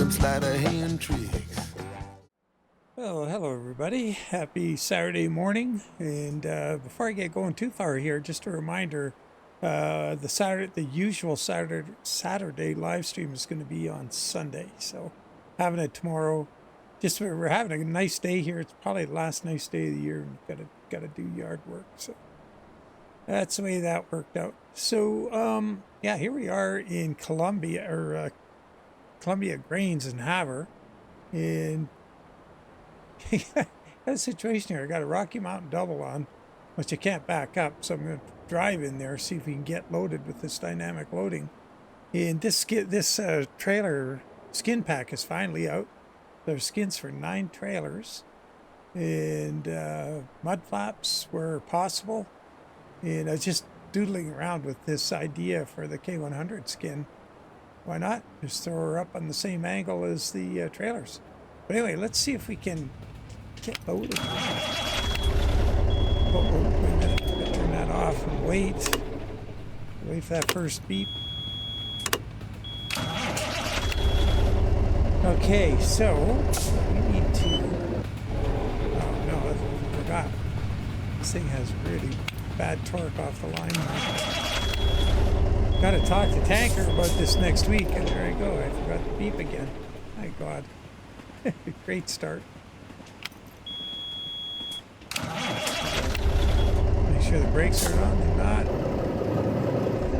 them sleight of hand tricks. Well, hello everybody. Happy Saturday morning. And before I get going too far here, just a reminder, the usual Saturday live stream is going to be on Sunday. So having it tomorrow. Just we're having a nice day here. It's probably the last nice day of the year, and gotta do yard work. So that's the way that worked out. So yeah, here we are in Columbia Grains in Havre, and got a situation here. I got a Rocky Mountain double on, which I can't back up, so I'm going to drive in there, see if we can get loaded with this dynamic loading. And this trailer skin pack is finally out. There's skins for 9 trailers, and mud flaps where possible. And I was just doodling around with this idea for the K100 skin. Why not? Just throw her up on the same angle as the trailers. But anyway, let's see if we can get loaded. Oh, wait a minute. I'm gonna turn that off and wait. Wait for that first beep. Okay, so we need to. Oh no, I forgot. This thing has really bad torque off the line. Got to talk to Tanker about this next week, and there I go. I forgot the beep again. My God. Great start. Make sure the brakes are on. They're not. I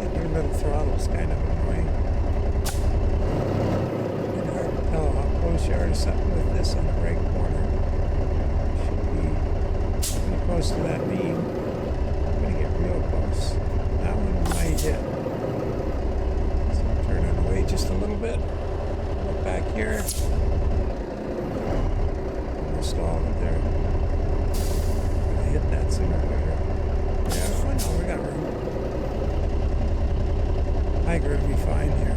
think your little throttle is kind of annoying. It's hard to tell how close you are to something with this on the right corner. Should be pretty close to that beam. I'm going to get real close. That one might hit. So turn it away just a little bit. Look back here. Stall it there. Gonna hit that sooner or later. Yeah, oh no, we got room. Tiger will be fine here.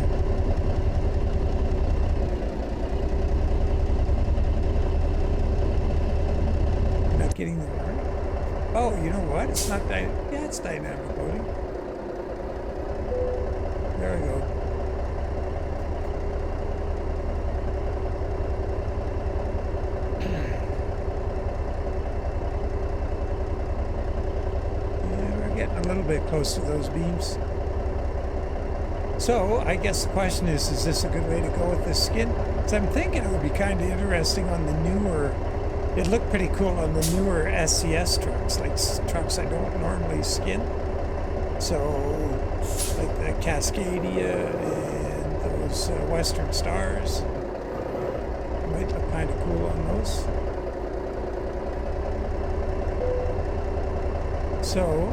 You're not getting the warning? Oh, you know what? It's not yeah, it's dynamic loading. There we go. A little bit close to those beams. So I guess the question is this a good way to go with this skin? So I'm thinking it would be kind of interesting on the newer, it looked pretty cool on the newer SCS trucks, like trucks I don't normally skin. So like the Cascadia and those Western Stars. Might look kind of cool on those. So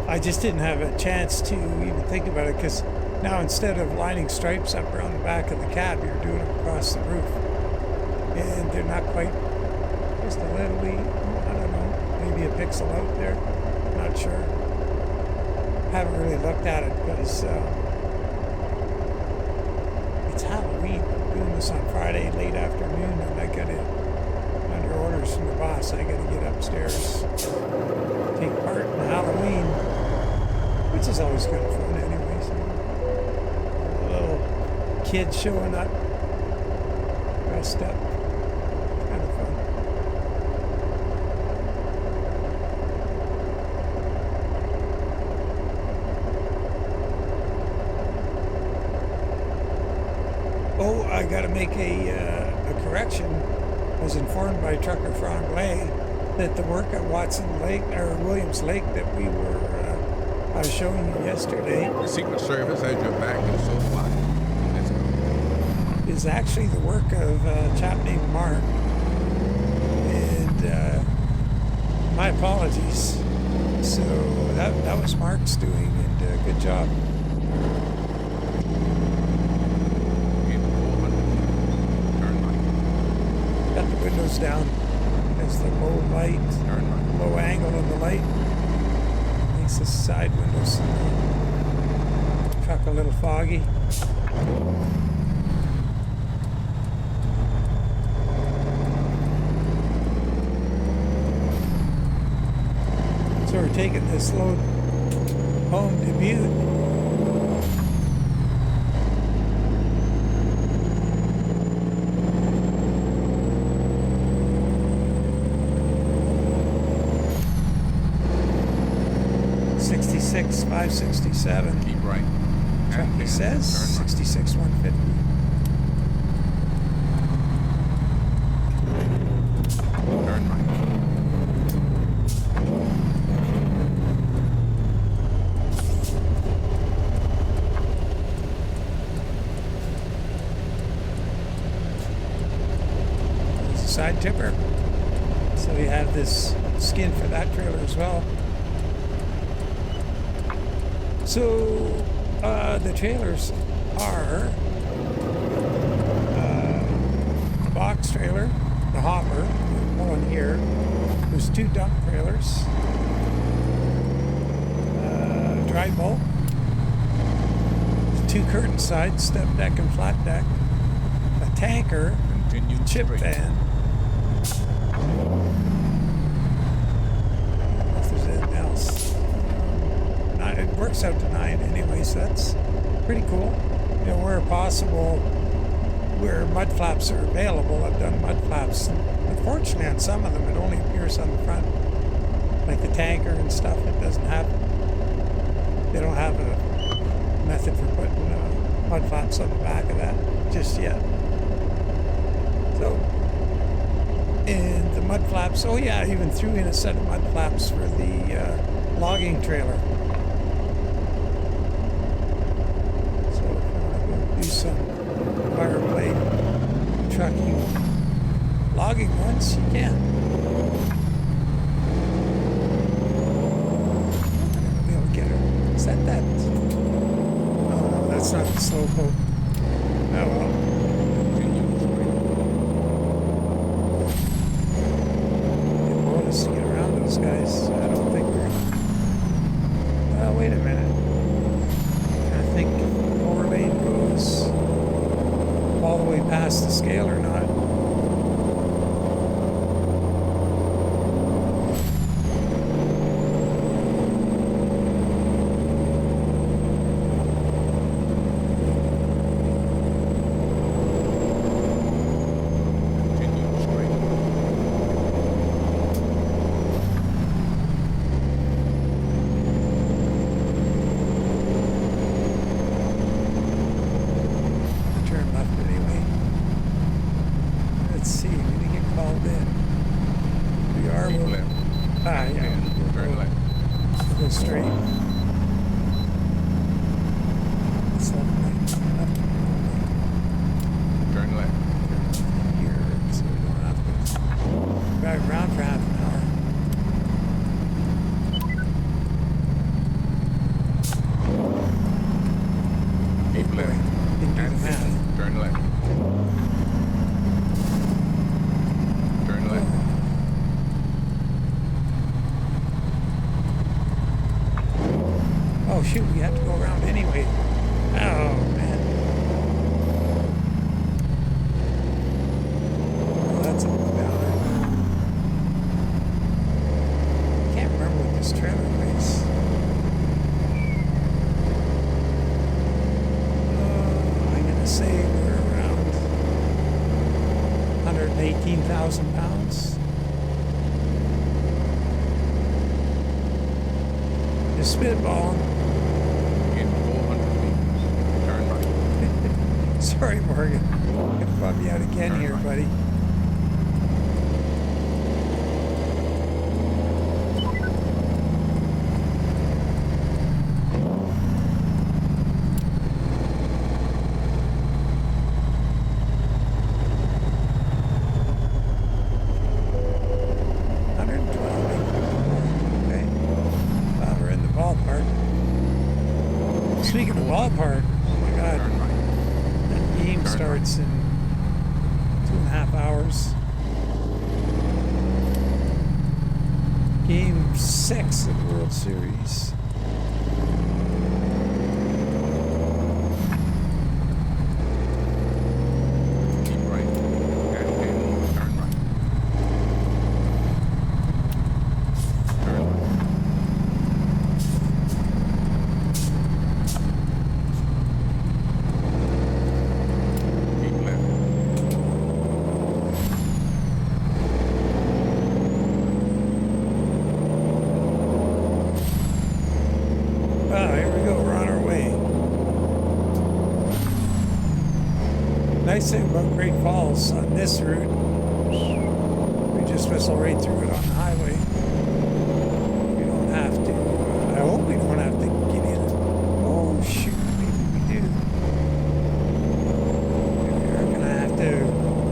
I just didn't have a chance to even think about it, because now instead of lining stripes up around the back of the cab, you're doing them across the roof. And they're not quite, just a little wee, I don't know, maybe a pixel out there, not sure. Haven't really looked at it because it's Halloween. I'm doing this on Friday late afternoon, and I got it under orders from the boss. I got to get upstairs, take part in Halloween, which is always kind of fun anyway. So a little kid showing up, dressed up, kind of fun. Oh, I got to make a correction. I was informed by trucker Vondraghen that the work at Watson Lake, or Williams Lake, that I was showing you yesterday. The Secret Service has your back and so fly. Is actually the work of a chap named Mark. And my apologies. So that was Mark's doing, and good job. Got the windows down. There's the low light, low angle of the light. Makes the side windows truck a little foggy. So we're taking this load home to Butte. 6567. Keep right. Truck, And he then says, turn right. 66,150. Turn right. There's a side tipper. So we have this skin for that trailer as well. So the trailers are the box trailer, the hopper, the one here. There's 2 dump trailers, dry bulk, 2 curtain sides, step deck and flat deck, a tanker, Continue chip straight. van. If there's anything else. It works out to 9 anyway, so that's pretty cool. You know, where possible, where mud flaps are available, I've done mud flaps. Unfortunately, on some of them, it only appears on the front, like the tanker and stuff. It doesn't have. They don't have a method for putting mud flaps on the back of that just yet. So, and the mud flaps. Oh yeah, I even threw in a set of mud flaps for the logging trailer. So if you want to go do some Fireblade trucking logging ones, you can. I'll be able to get it. Is that that? Oh no, that's not the slow boat. Oh well. Continue straight. Good bonus to get around those guys. I don't think we're gonna. Wait a minute. I think overlane goes all the way past the scale or not. Continue straight. Turn left anyway. Let's see, we didn't get called in. We are. Keep We'll, left. yeah. Then turn left. We'll go straight. It's left, right, Turn left. here, so we don't have to drive around for half an hour. Keep left. Didn't do the And math. then turn left. Turn left. Oh shoot, we have to go around anyway. Oh man. Oh, that's a downer. Can't remember what this trailer weighs. I'm gonna say we're around 118,000 pounds. Just spitballing. In 400 meters. Turn right. Sorry, Morgan. I brought you out again Turn here, right. buddy. Okay. Well, we're in the ballpark. Speaking of ballpark, oh my God. Turn right. That game Turn starts in 2.5 hours. Game 6 of the World Series. Keep right. And then turn right. Turn right. Keep left. nice thing about Great Falls on this route, we just whistle right through it on the highway. We don't have to, I hope we don't have to get in. Oh shoot, maybe we do. We're gonna have to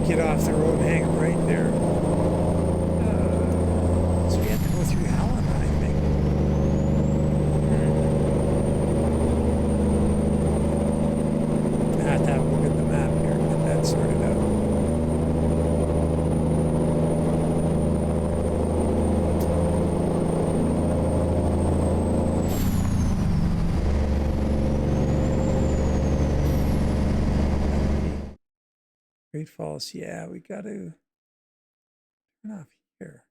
get off the road and hang it right there. So we have to go through Helen, I think. I have to have a look at the map here and get that sorted out. Great Falls, yeah, we got to turn off here.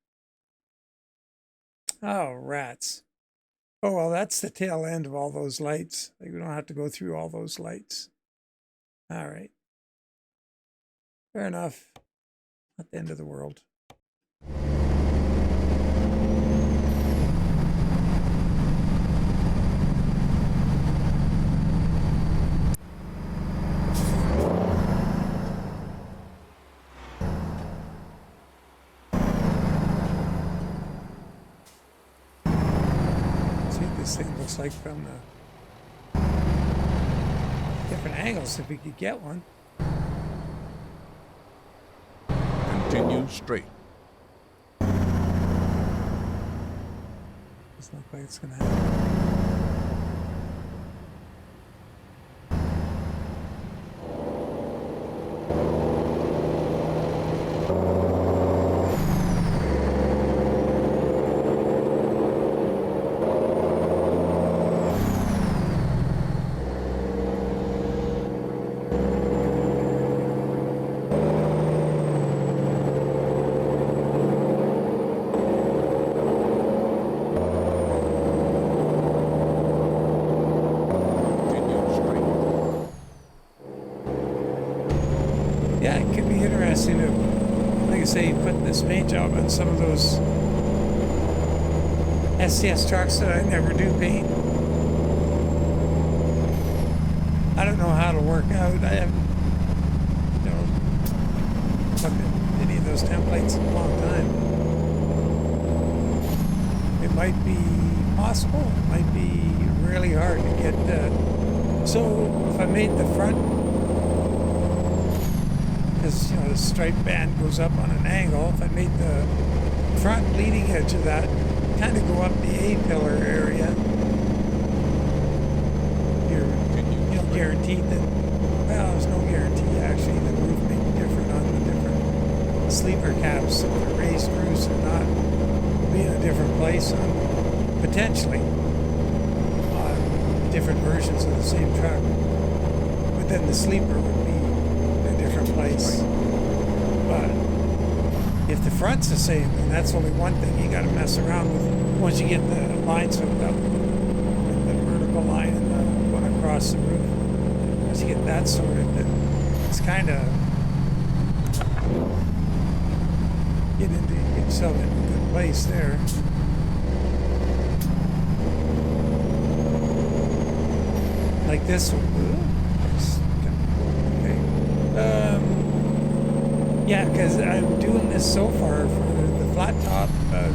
Oh, rats. Oh, well, that's the tail end of all those lights. Like, we don't have to go through all those lights. All right. Fair enough. Not the end of the world. This thing looks like from the different angles if we could get one. Continue straight. Doesn't look like it's gonna happen. Yeah, it could be interesting to, like I say, put this paint job on some of those SCS trucks that I never do paint. I don't know how to work out. I haven't, looked at any of those templates in a long time. It might be possible. It might be really hard to get. So if I made the front, because the stripe band goes up on an angle, if I made the front leading edge of that kind of go up the A-pillar area, you're guaranteed that, well, there's no guarantee actually, the roof may be different on the different sleeper caps, if they're raised roofs or not, be in a different place on, potentially, on different versions of the same truck. But then the sleeper would be different place. But if the front's the same, then that's only one thing you got to mess around with once you get the lines hooked up, with the vertical line and the one across the roof. Once you get that sorted, then it's kind of get yourself in a good place there. Like this one. Yeah, because I'm doing this so far for the flat top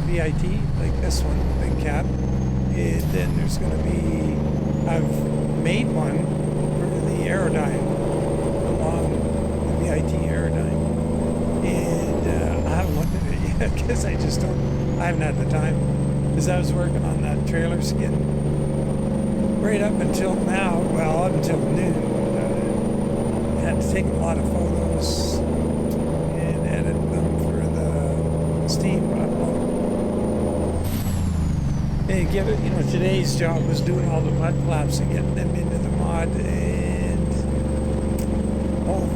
VIT, like this one, big cap. And then there's going to be, I've made one for the Aerodyne, along the VIT Aerodyne. And I haven't looked at it yet because I just don't, I haven't had the time. Because I was working on that trailer skin right up until now, well, up until noon. I had to take a lot of photos and edit them for the Steam upload. And give it, today's job was doing all the mud flaps and getting them into the mud and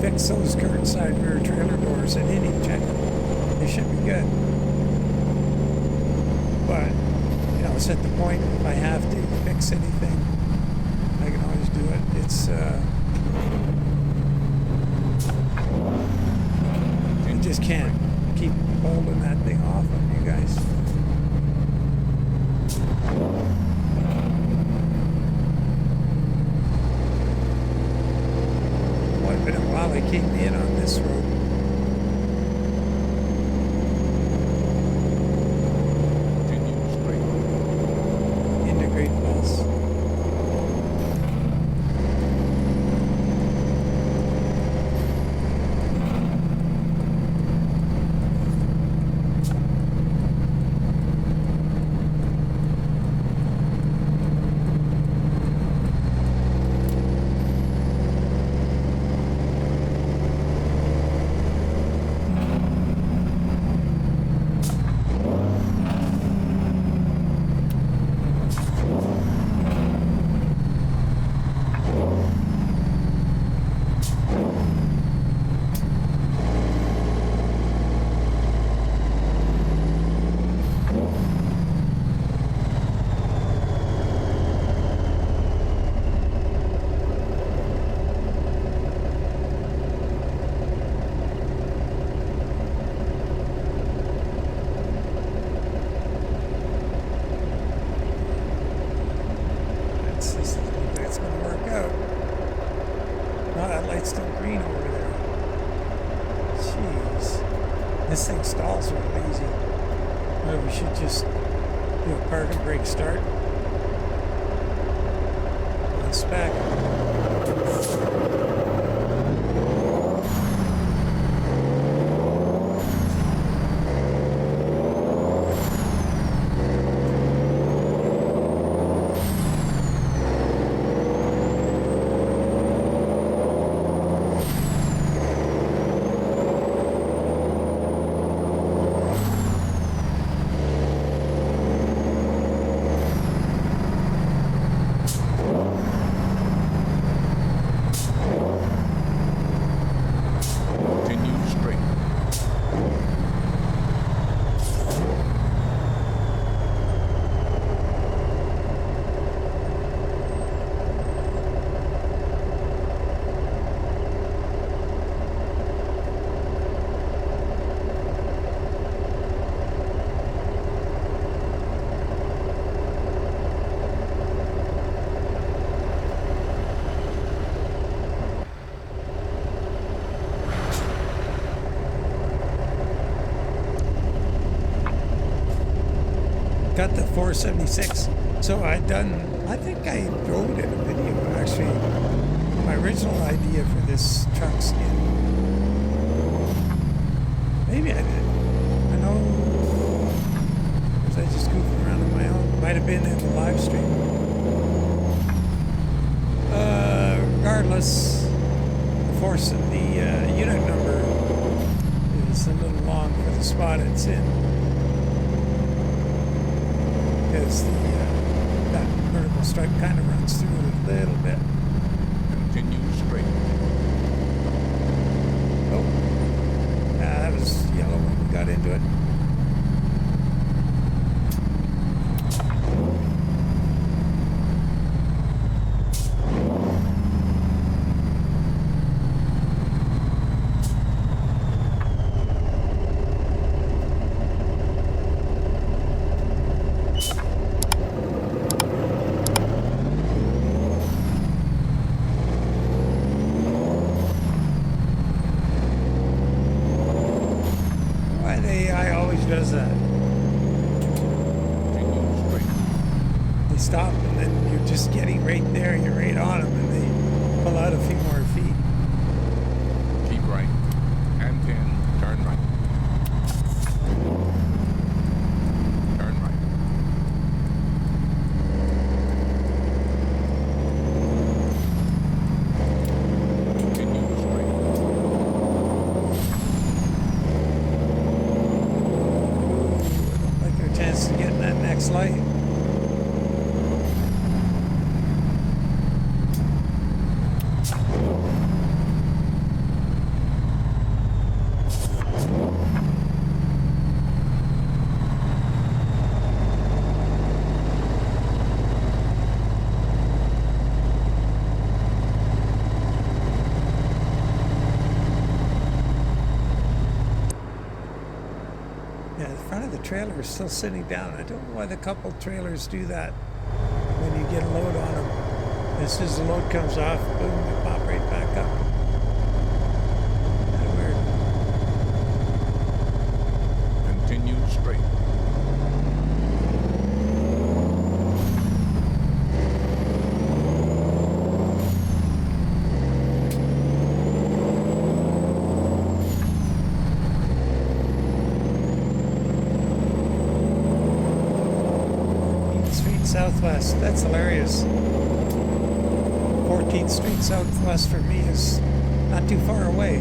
fix those curtain side rear trailer doors. I didn't even check them. They should be good. But, it's at the point if I have to fix anything, I can always do it. It's, you just can't keep holding that thing off of you guys. Would have been a while they kicked me in on this road. Continue straight. Into Great Falls. This thing stalls real easy. Well, we should just do a park and brake start. And spec. Got the 476. So I think I drove it in a video actually. My original idea for this truck skin. Maybe I did. I know. Was I just goofing around on my own? Might have been in the live stream. Regardless, the force of the unit number is a little long for the spot it's in. Because that vertical stripe kind of runs through it a little bit. Continue straight. Oh, that was yellow when we got into it. Does that. They stop and then you're just getting right there, you're right on them and they pull out a few more feet. Keep right and then turn right. Turn right. Continue straight. Chance to get in that next light. Trailer is still sitting down. I don't know why the couple trailers do that when you get a load on them. As soon as the load comes off, boom, they pop right back up. Kind of Southwest. That's hilarious. 14th Street Southwest for me is not too far away.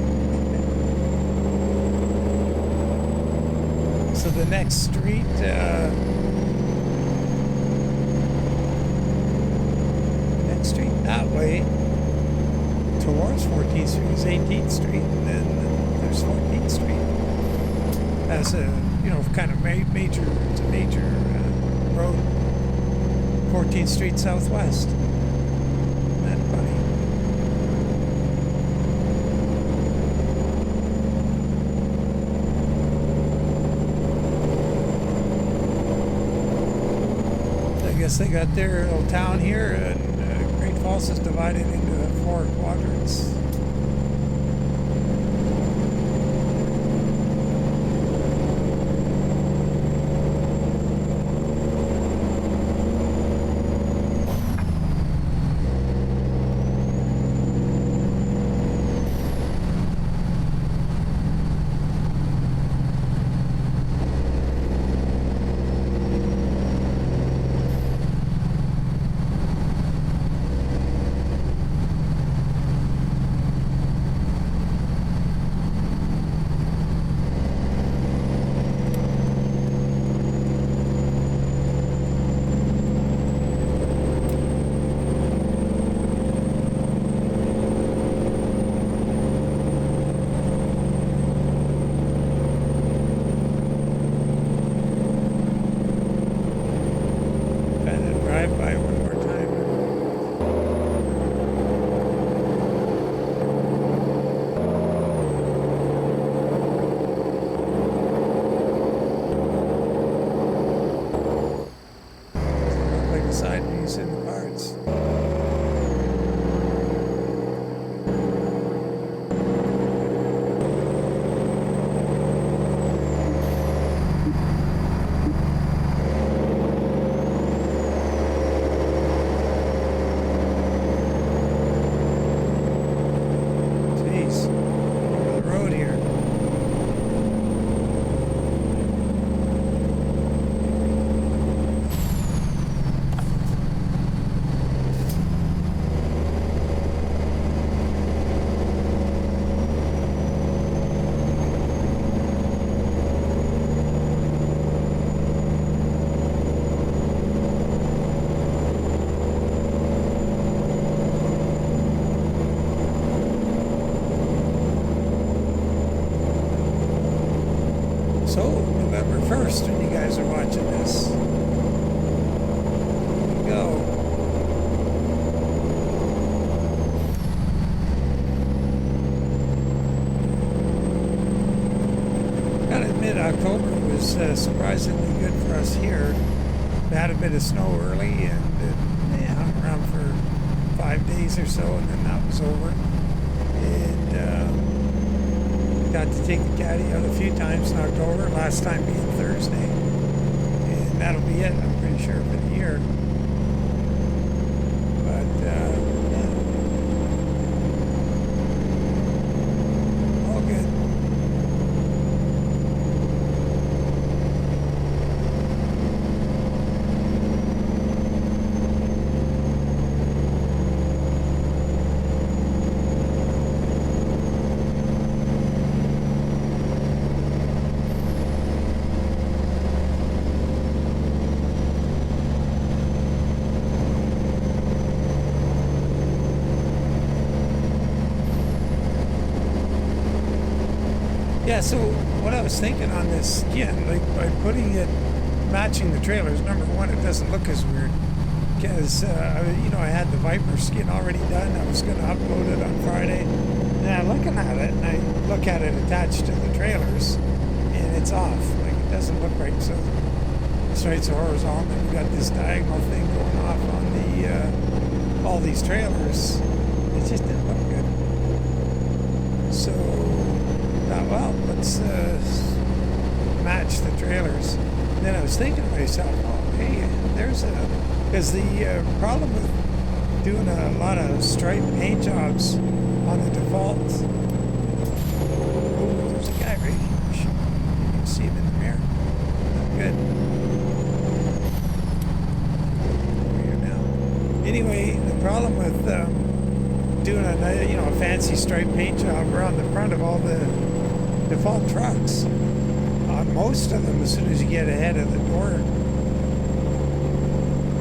So the next street, next street that way towards 14th Street is 18th Street, and then there's 14th Street as a, you know, kind of major, it's a major road. 14th Street Southwest. Isn't that funny? I guess they got their little town here, and Great Falls is divided into 4 quadrants. So, November 1st, when you guys are watching this, here we go. Gotta admit, October was surprisingly good for us here. We had a bit of snow early, and it hung around for 5 days or so, and then that was over. And got to take the KaD out a few times in October, last time being Thursday. And that'll be it, I'm pretty sure, for the year. But, yeah. All good. Yeah, so what I was thinking on this skin, like by putting it, matching the trailers, number one, it doesn't look as weird. Because, you know, I had the Viper skin already done. I was going to upload it on Friday. And I'm looking at it, and I look at it attached to the trailers, and it's off. Like, it doesn't look right. So, straight horizontal, and we got this diagonal thing going off on the, all these trailers. It just didn't look good. So, well, let's match the trailers. And then I was thinking to myself, oh, hey, there's a... Because the problem with doing a lot of stripe paint jobs on the default... Oh, there's a guy right here. You can see him in the mirror. Not good. Anyway, the problem with doing a fancy stripe paint job around the front of all the default trucks, most of them, as soon as you get ahead of the door,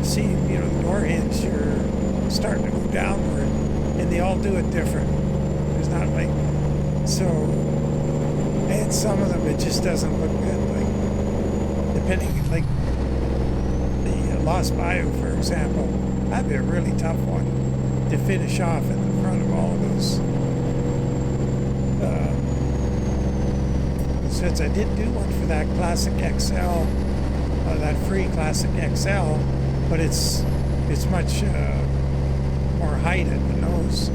see, the door hinge, you're starting to go downward, and they all do it different. There's not like, so, and some of them, it just doesn't look good, like, depending, like, the Lost Bayou, for example, that'd be a really tough one to finish off in the front of all of those. Since I did do one for that Classic XL, that free Classic XL, but it's much more height at the nose.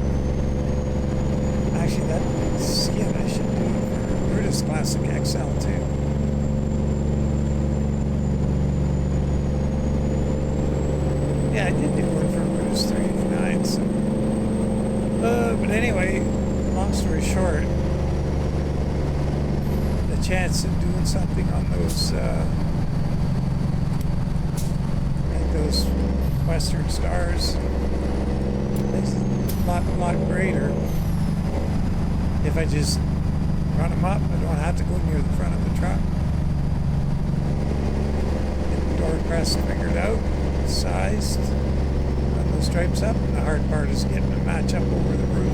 Actually, that skin I should do for Brutus Classic XL too. Yeah, I did do one for Brutus 389. So, but anyway, long story short, the chance of doing something on those. Those Western Stars is a lot greater if I just run them up. I don't have to go near the front of the truck. Get the door crest figured out, sized, run those stripes up, and the hard part is getting them match up over the roof.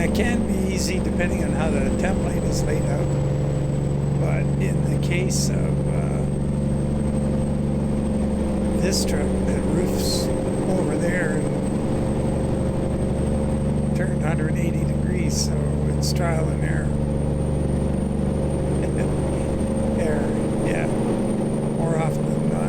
It can be easy depending on how the template is laid out, but in the case of this truck, the roof's over there and turned 180 degrees, so it's trial and error. Error, yeah, more often than not.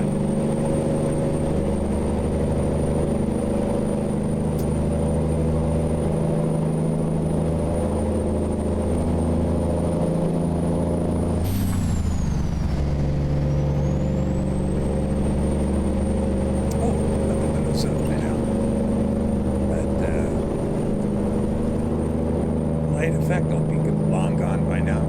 Effect will be long gone by now.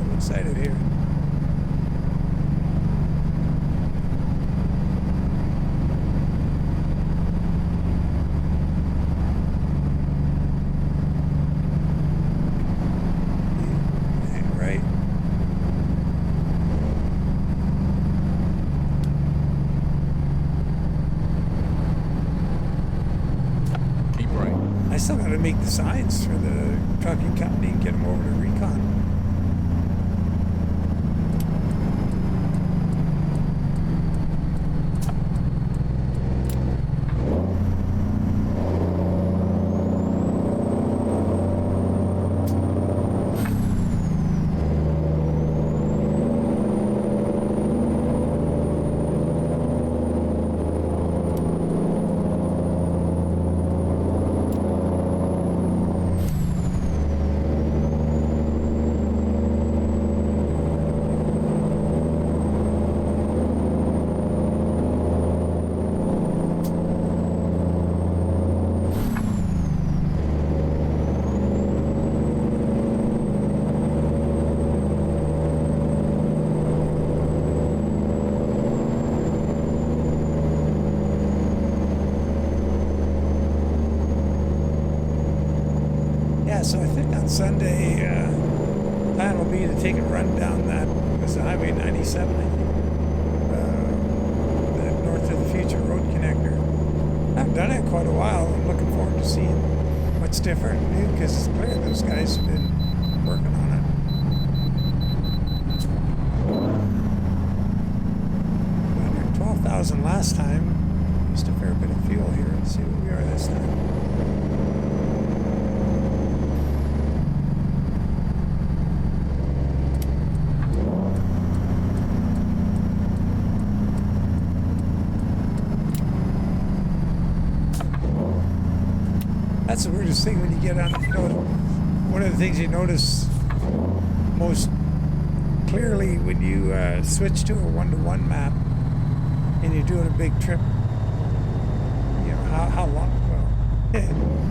I'm excited here. Still got to make the signs for the trucking company and get them over to Recon. So I think on Sunday, plan will be to take a run down that, was the Highway 97, I think, the North of the Future Road Connector. I haven't done it in quite a while. I'm looking forward to seeing what's different and new, because it's clear those guys have been working on it. 12,000 last time. Used a fair bit of fuel here. Let's see what we are this time. That's the weirdest thing when you get on, one of the things you notice most clearly when you switch to a one-to-one map and you're doing a big trip, you know, how long, well,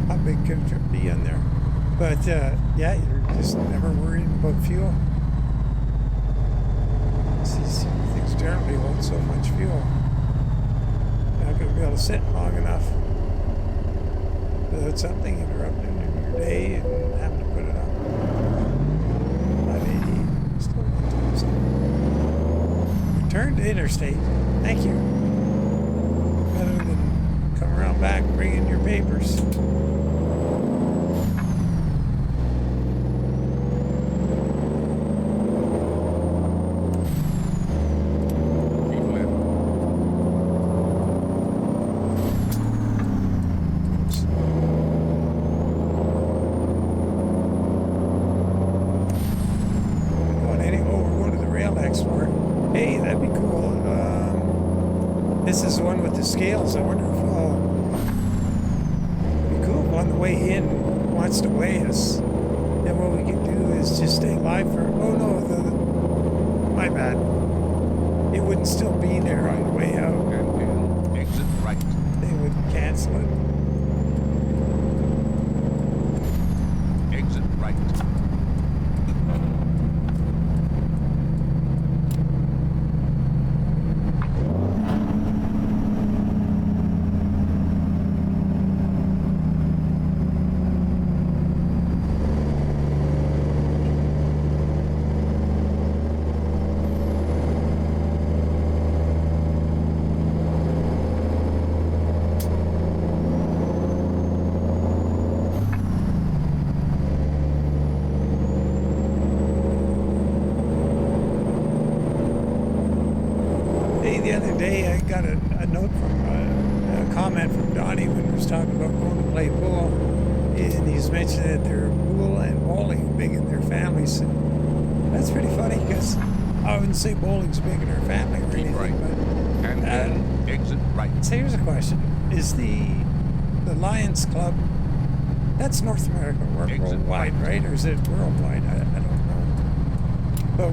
how big could a trip be on there? But yeah, you're just never worried about fuel. These things generally hold so much fuel. You're not going to be able to sit long enough without something interrupting your day and having to put it up. 580, still 127. Return to interstate. Thank you. Better than come around back and bring in your papers. Scales. I wonder if it'd be cool if on the way in wants to weigh us. Then what we can do is just stay live for. Oh no, my bad. It wouldn't still be there on the way out. And exit right. They would cancel it. Exit right. The other day I got a note from a comment from Donnie when he was talking about going to play pool, and he's mentioning that they're pool and bowling big in their families. And that's pretty funny because I wouldn't say bowling's big in our family or anything, Right. but And then exit right. so here's a question: is the Lions Club, that's North America, worldwide, right? Or is it worldwide? I don't know. But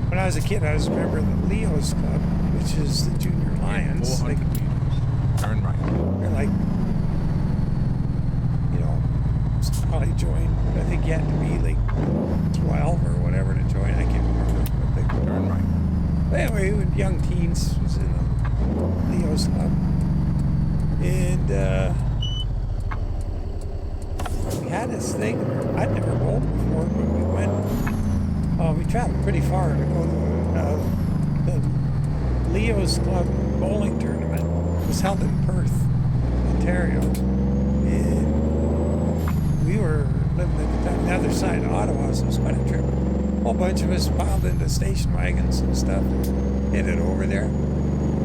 when I was a kid, I was a member of the Leo's Club, which is the Junior Lions. 400 meters. Turn right. They're like, you know, probably joined. I think you had to be like 12 or whatever to join. I can't remember. But they, Turn right. but anyway, when young teens was in the Leo's Club, and we had this thing. I'd never bowled before, but we went. We traveled pretty far to go to the Leo's Club bowling tournament. It was held in Perth, Ontario, and we were living on the other side of Ottawa, so it was quite a trip. A whole bunch of us piled into station wagons and stuff, headed over there.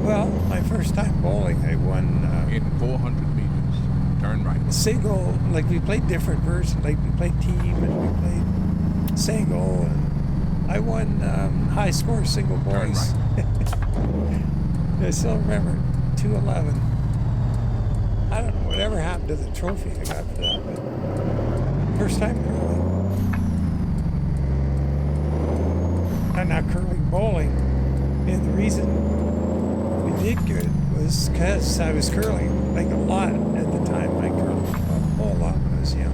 Well, my first time bowling, I won. In 400 meters. Turn right. Single, like we played different versions, like we played team and we played single, and I won high score single boys. Right. I still remember 211. I don't know whatever happened to the trophy I got for that, but first time curling. I'm not curling, bowling. And the reason we did good was because I was curling like a lot at the time. I curled a whole lot when I was young.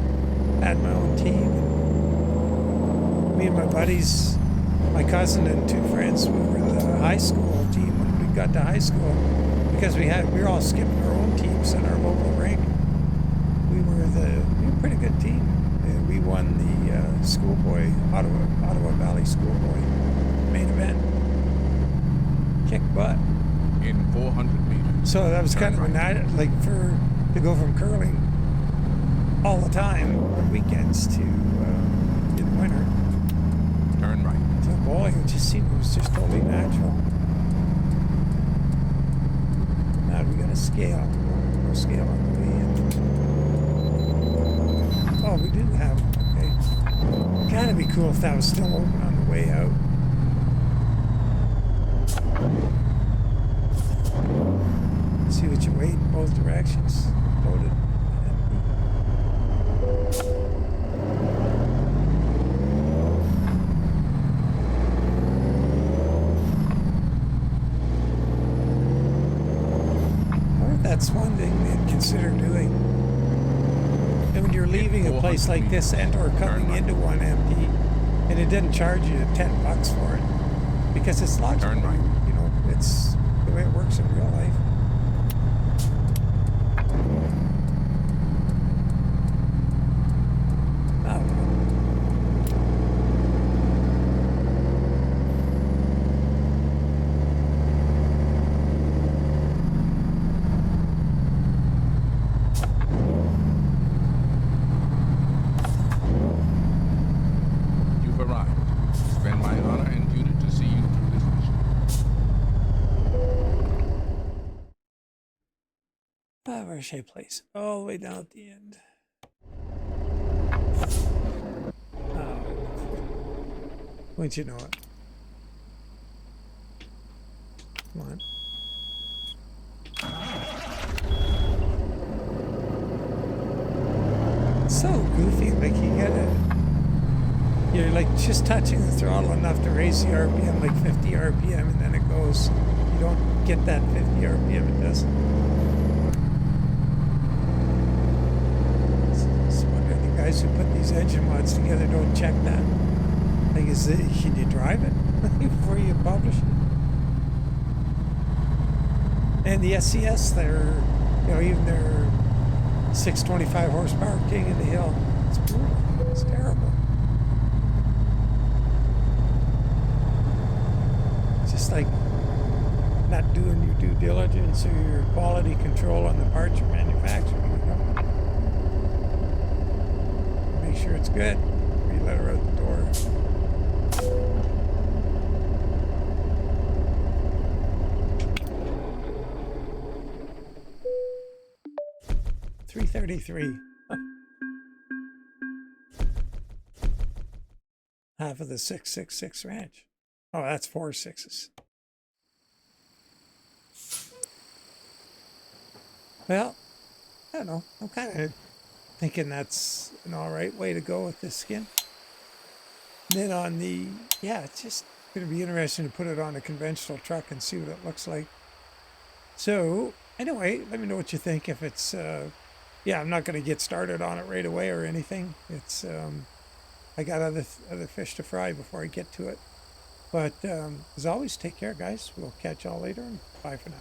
I had my own team. And me and my buddies, my cousin and two friends, we were the high school team when we got to high school because we were all skipping our own teams at our local rink. We were a pretty good team. And we won the schoolboy, Ottawa Valley schoolboy main event. Kicked butt. In 400 meters. So that was Turn kind of a right. night, like to go from curling all the time on weekends to in winter. Turn right. So bowling, it was just totally natural. Now we got a scale. No scale on the way in. Oh, we do have, okay. Kind of be cool if that was still open on the way out. See what you weighed in both directions. Loaded. That's one thing to consider doing. And when you're leaving a place like this and or coming into one empty, and it didn't charge you $10 for it, because it's logical. Turn right. You know, it's the way it works in real life. Havre place, all the way down at the end. Oh, wouldn't you know it? Come on. It's so goofy, like you're like just touching the throttle enough to raise the RPM like 50 RPM, and then it goes. You don't get that 50 RPM, it doesn't. Guys who put these engine mods together don't check that. Like, can you drive it before you publish it? And the SCS, they're, you know, even their 625 horsepower king of the hill, it's brutal. It's terrible. It's just like not doing your due diligence or your quality control on the parts you're manufacturing. Sure it's good. We let her out the door. $333. Half of the 666 ranch. Oh, that's 4 6s. Well, I don't know. I'm kind of thinking that's an all right way to go with this skin. And then on the, yeah, it's just going to be interesting to put it on a conventional truck and see what it looks like. So anyway, let me know what you think. If it's, yeah, I'm not going to get started on it right away or anything. It's, I got other fish to fry before I get to it. But as always, take care, guys. We'll catch y'all later, and bye for now.